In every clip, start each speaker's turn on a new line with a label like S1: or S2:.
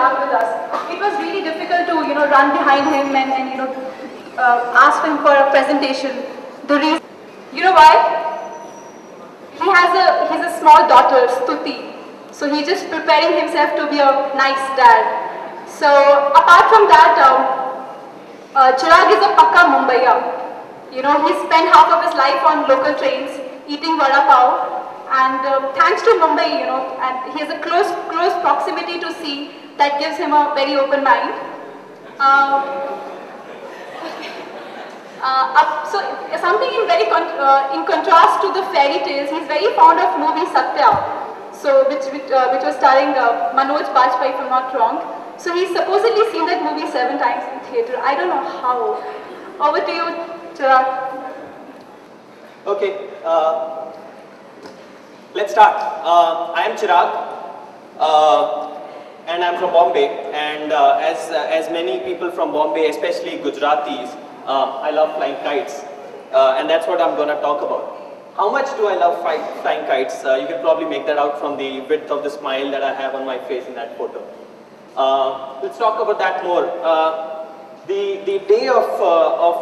S1: Chirag with us. It was really difficult to, run behind him and ask him for a presentation. The reason, you know why? He's a small daughter, Stuti. So he's just preparing himself to be a nice dad. So apart from that, Chirag is a pakka Mumbaiya. He spent half of his life on local trains, eating vada pav. And thanks to Mumbai, and he has a close proximity to sea that gives him a very open mind. So something in contrast to the fairy tales, he's very fond of movie Satya. So which was starring Manoj Bajpayee, if I'm not wrong. So he's supposedly seen that movie 7 times in theatre. I don't know how. Over to you, Chirag.
S2: Okay. Let's start. I am Chirag, and I'm from Bombay. And as many people from Bombay, especially Gujaratis, I love flying kites, and that's what I'm going to talk about. How much do I love flying kites? You can probably make that out from the width of the smile that I have on my face in that photo. Let's talk about that more. The day of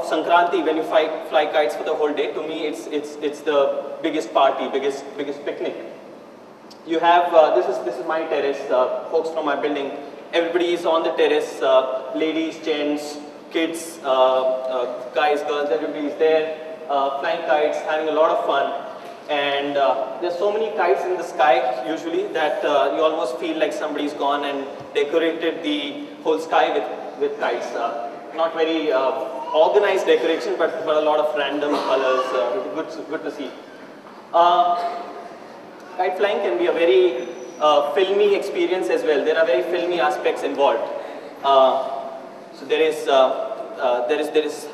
S2: Sankranti, when you fly kites for the whole day, to me it's the biggest party, biggest picnic. You have this is my terrace. Folks from my building, everybody is on the terrace. Ladies, gents, kids, guys, girls, everybody is there. Flying kites, having a lot of fun, and there's so many kites in the sky usually that you almost feel like somebody's gone and decorated the whole sky with kites. Not very organized decoration, but a lot of random colors. Good to see. Kite flying can be a very filmy experience as well. There are very filmy aspects involved. So there is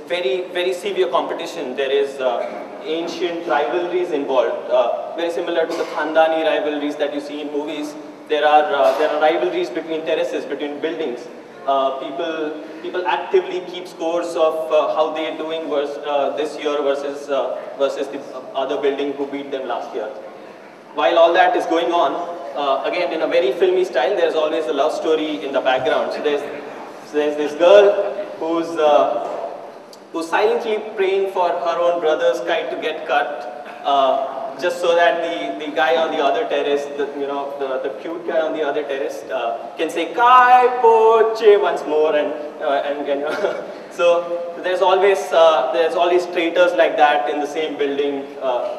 S2: very severe competition. There is ancient rivalries involved, very similar to the Khandani rivalries that you see in movies. There are rivalries between terraces, between buildings. People actively keep scores of how they are doing this year versus the other building who beat them last year. While all that is going on, again in a very filmy style, there's always a love story in the background. So there's this girl who's silently praying for her own brother's kite to get cut, just so that the guy on the other terrace, the cute guy on the other terrace, can say "Kai poche" once more, and so there's all these traitors like that in the same building,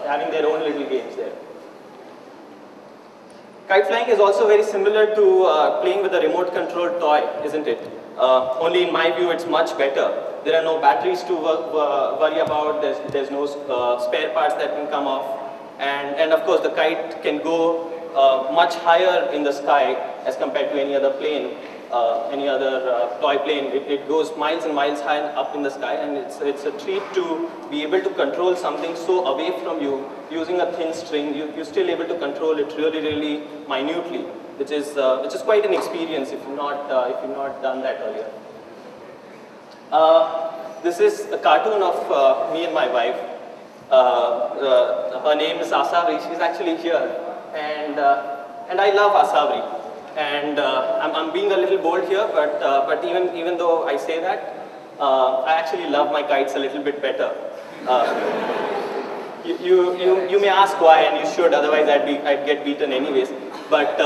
S2: having their own little games there. Kite flying is also very similar to playing with a remote controlled toy, isn't it? Only in my view, it's much better. There are no batteries to worry about. There's no spare parts that can come off, and of course the kite can go much higher in the sky as compared to any other plane, any other toy plane. It goes miles and miles high up in the sky, and it's a treat to be able to control something so away from you using a thin string. You're still able to control it really minutely, which is quite an experience if you've not done that earlier. This is a cartoon of me and my wife. Her name is Asavri. She's actually here, and I love Asavri. And I'm being a little bold here, but even though I say that, I actually love my kites a little bit better. You may ask why, and you should. Otherwise, I'd get beaten anyways. But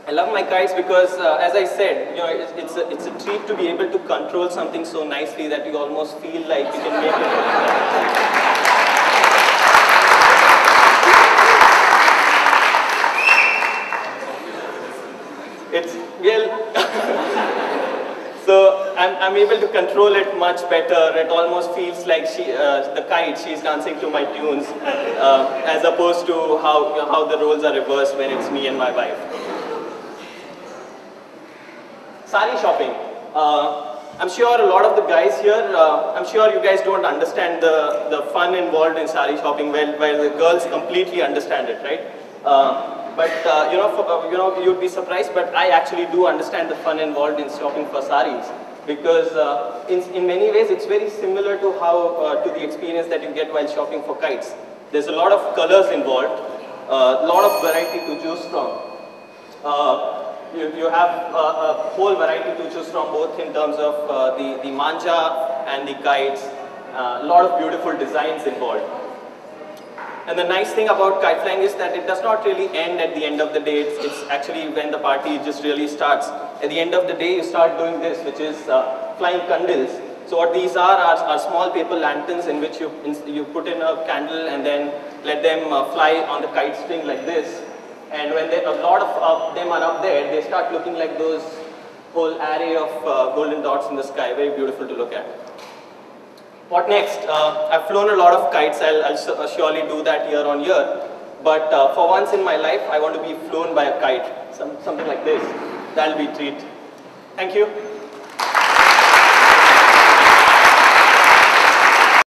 S2: I love my kites because, as I said, it's a treat to be able to control something so nicely that you almost feel like you can make it. It's so I'm able to control it much better. It almost feels like the kite, she's dancing to my tunes, as opposed to how the roles are reversed when it's me and my wife. Sari shopping. I'm sure a lot of the guys here, I'm sure you guys don't understand the fun involved in sari shopping, while the girls completely understand it, right? But you'd be surprised, but I actually do understand the fun involved in shopping for saris, because in many ways it's very similar to to the experience that you get while shopping for kites. There's a lot of colors involved, a lot of variety to choose from. you have a whole variety to choose from, both in terms of the manja and the kites. A lot of beautiful designs involved. And the nice thing about kite flying is that it does not really end at the end of the day. It's actually when the party just really starts. At the end of the day, you start doing this, which is flying kandils. So what these are small paper lanterns in which you put in a candle and then let them fly on the kite string like this. And when a lot of them are up there, they start looking like those whole array of golden dots in the sky. Very beautiful to look at. What next? I've flown a lot of kites. I'll surely do that year on year. But for once in my life, I want to be flown by a kite. Something like this. That'll be a treat. Thank you.